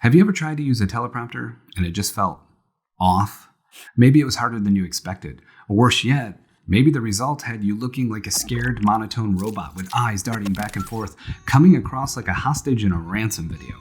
Have you ever tried to use a teleprompter and it just felt off? Maybe it was harder than you expected. Or worse yet, maybe the result had you looking like a scared, monotone robot with eyes darting back and forth, coming across like a hostage in a ransom video.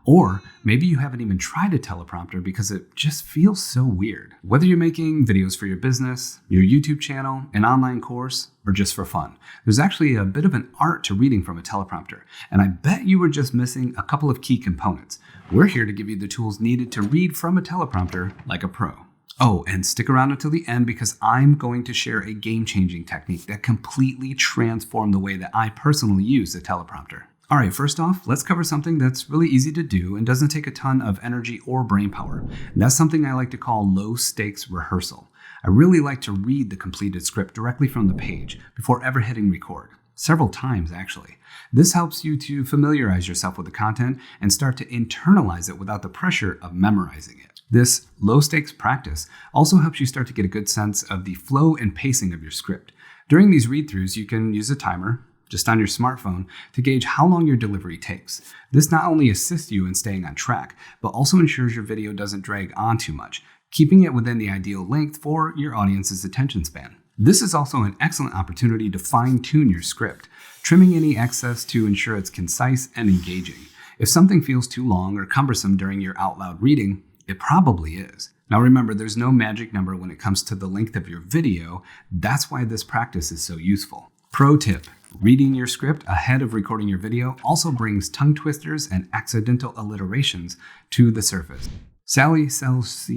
Or maybe you haven't even tried a teleprompter because it just feels so weird. Whether you're making videos for your business, your YouTube channel, an online course, or just for fun, there's actually a bit of an art to reading from a teleprompter, and I bet you were just missing a couple of key components. We're here to give you the tools needed to read from a teleprompter like a pro. Oh, and stick around until the end because I'm going to share a game-changing technique that completely transformed the way that I personally use a teleprompter. All right, first off, let's cover something that's really easy to do and doesn't take a ton of energy or brain power. And that's something I like to call low-stakes rehearsal. I really like to read the completed script directly from the page before ever hitting record. Several times, actually. This helps you to familiarize yourself with the content and start to internalize it without the pressure of memorizing it. This low-stakes practice also helps you start to get a good sense of the flow and pacing of your script. During these read-throughs, you can use a timer, just on your smartphone, to gauge how long your delivery takes. This not only assists you in staying on track, but also ensures your video doesn't drag on too much, keeping it within the ideal length for your audience's attention span. This is also an excellent opportunity to fine-tune your script, trimming any excess to ensure it's concise and engaging. If something feels too long or cumbersome during your out loud reading, it probably is. Now remember, there's no magic number when it comes to the length of your video. That's why this practice is so useful. Pro tip: reading your script ahead of recording your video also brings tongue twisters and accidental alliterations to the surface. Sally sells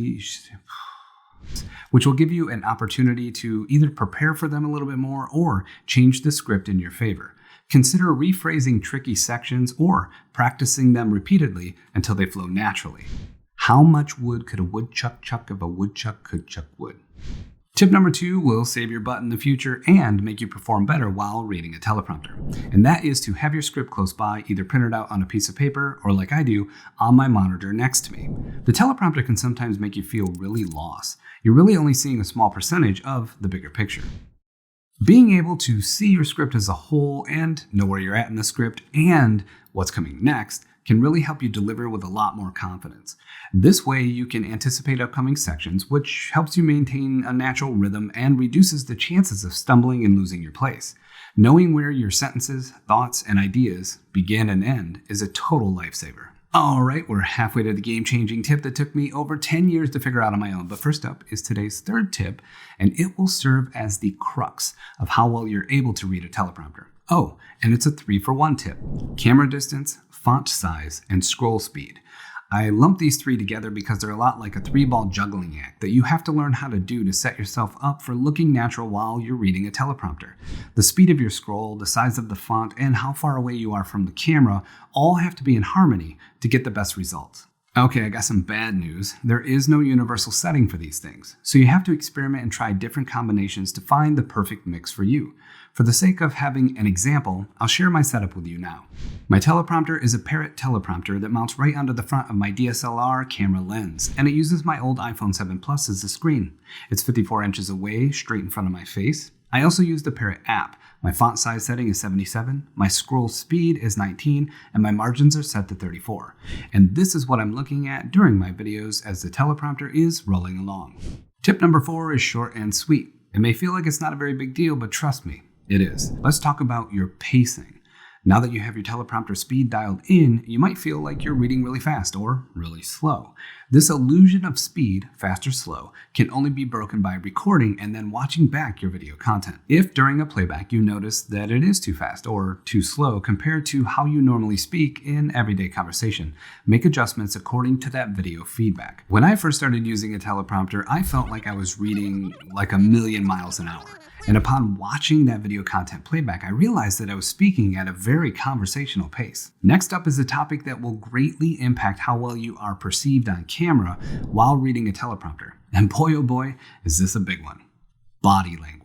which will give you an opportunity to either prepare for them a little bit more or change the script in your favor. Consider rephrasing tricky sections or practicing them repeatedly until they flow naturally. How much wood could a woodchuck chuck if a woodchuck could chuck wood? Tip number 2 will save your butt in the future and make you perform better while reading a teleprompter. And that is to have your script close by, either printed out on a piece of paper or, like I do, on my monitor next to me. The teleprompter can sometimes make you feel really lost. You're really only seeing a small percentage of the bigger picture. Being able to see your script as a whole and know where you're at in the script and what's coming next can really help you deliver with a lot more confidence. This way you can anticipate upcoming sections, which helps you maintain a natural rhythm and reduces the chances of stumbling and losing your place. Knowing where your sentences, thoughts, and ideas begin and end is a total lifesaver. All right, we're halfway to the game-changing tip that took me over 10 years to figure out on my own. But first up is today's third tip, and it will serve as the crux of how well you're able to read a teleprompter. Oh, and it's a 3-for-1 tip: camera distance, font size, and scroll speed. I lump these 3 together because they're a lot like a 3-ball juggling act that you have to learn how to do to set yourself up for looking natural while you're reading a teleprompter. The speed of your scroll, the size of the font, and how far away you are from the camera all have to be in harmony to get the best results. Okay, I got some bad news. There is no universal setting for these things, so you have to experiment and try different combinations to find the perfect mix for you. For the sake of having an example, I'll share my setup with you now. My teleprompter is a Parrot teleprompter that mounts right onto the front of my DSLR camera lens, and it uses my old iPhone 7 Plus as the screen. It's 54 inches away, straight in front of my face. I also use the Parrot app. My font size setting is 77, my scroll speed is 19, and my margins are set to 34. And this is what I'm looking at during my videos as the teleprompter is rolling along. Tip number 4 is short and sweet. It may feel like it's not a very big deal, but trust me, it is. Let's talk about your pacing. Now that you have your teleprompter speed dialed in, you might feel like you're reading really fast or really slow. This illusion of speed, fast or slow, can only be broken by recording and then watching back your video content. If during a playback you notice that it is too fast or too slow compared to how you normally speak in everyday conversation, make adjustments according to that video feedback. When I first started using a teleprompter, I felt like I was reading like a million miles an hour. And upon watching that video content playback, I realized that I was speaking at a very conversational pace. Next up is a topic that will greatly impact how well you are perceived on camera while reading a teleprompter. And boy, oh boy, is this a big one: body language.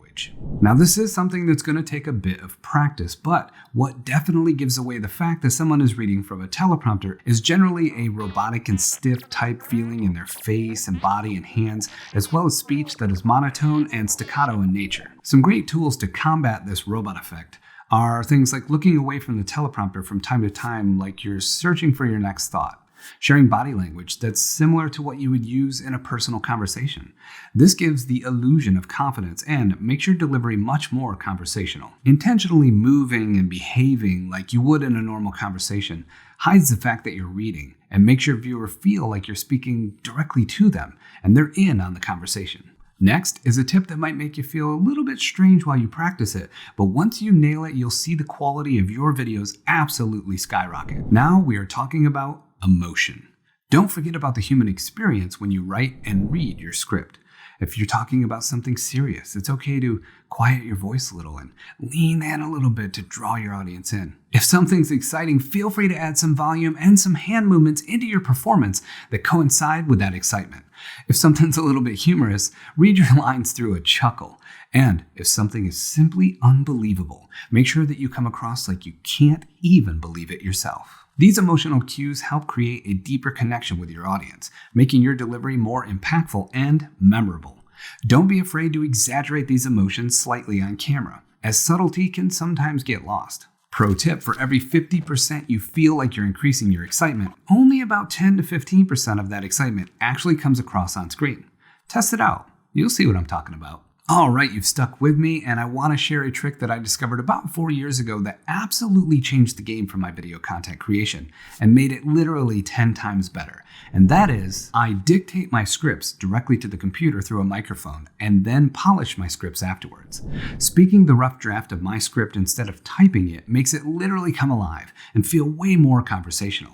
Now, this is something that's going to take a bit of practice, but what definitely gives away the fact that someone is reading from a teleprompter is generally a robotic and stiff type feeling in their face and body and hands, as well as speech that is monotone and staccato in nature. Some great tools to combat this robot effect are things like looking away from the teleprompter from time to time like you're searching for your next thought. sharing body language that's similar to what you would use in a personal conversation. This gives the illusion of confidence and makes your delivery much more conversational. Intentionally moving and behaving like you would in a normal conversation hides the fact that you're reading and makes your viewer feel like you're speaking directly to them and they're in on the conversation. Next is a tip that might make you feel a little bit strange while you practice it, but once you nail it, you'll see the quality of your videos absolutely skyrocket. Now we are talking about emotion. Don't forget about the human experience when you write and read your script. If you're talking about something serious, it's okay to quiet your voice a little and lean in a little bit to draw your audience in. If something's exciting, feel free to add some volume and some hand movements into your performance that coincide with that excitement. If something's a little bit humorous, read your lines through a chuckle. And if something is simply unbelievable, make sure that you come across like you can't even believe it yourself. These emotional cues help create a deeper connection with your audience, making your delivery more impactful and memorable. Don't be afraid to exaggerate these emotions slightly on camera, as subtlety can sometimes get lost. Pro tip, for every 50% you feel like you're increasing your excitement, only about 10 to 15% of that excitement actually comes across on screen. Test it out. You'll see what I'm talking about. All right, you've stuck with me, and I want to share a trick that I discovered about 4 years ago that absolutely changed the game for my video content creation and made it literally 10 times better. And that is, I dictate my scripts directly to the computer through a microphone and then polish my scripts afterwards. Speaking the rough draft of my script instead of typing it makes it literally come alive and feel way more conversational.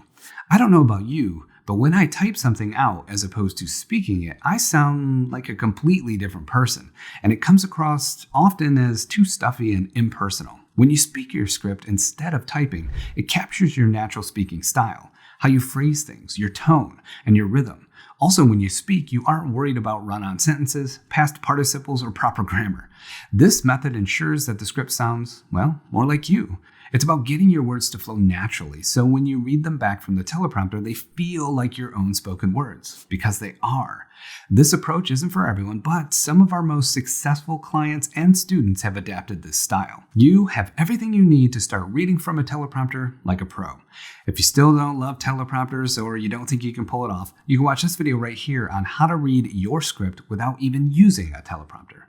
I don't know about you, but when I type something out as opposed to speaking it, I sound like a completely different person, and it comes across often as too stuffy and impersonal. When you speak your script instead of typing, it captures your natural speaking style, how you phrase things, your tone, and your rhythm. Also, when you speak, you aren't worried about run-on sentences, past participles, or proper grammar. This method ensures that the script sounds, well, more like you. It's about getting your words to flow naturally, so when you read them back from the teleprompter, they feel like your own spoken words, because they are. This approach isn't for everyone, but some of our most successful clients and students have adapted this style. You have everything you need to start reading from a teleprompter like a pro. If you still don't love teleprompters or you don't think you can pull it off, you can watch this video right here on how to read your script without even using a teleprompter.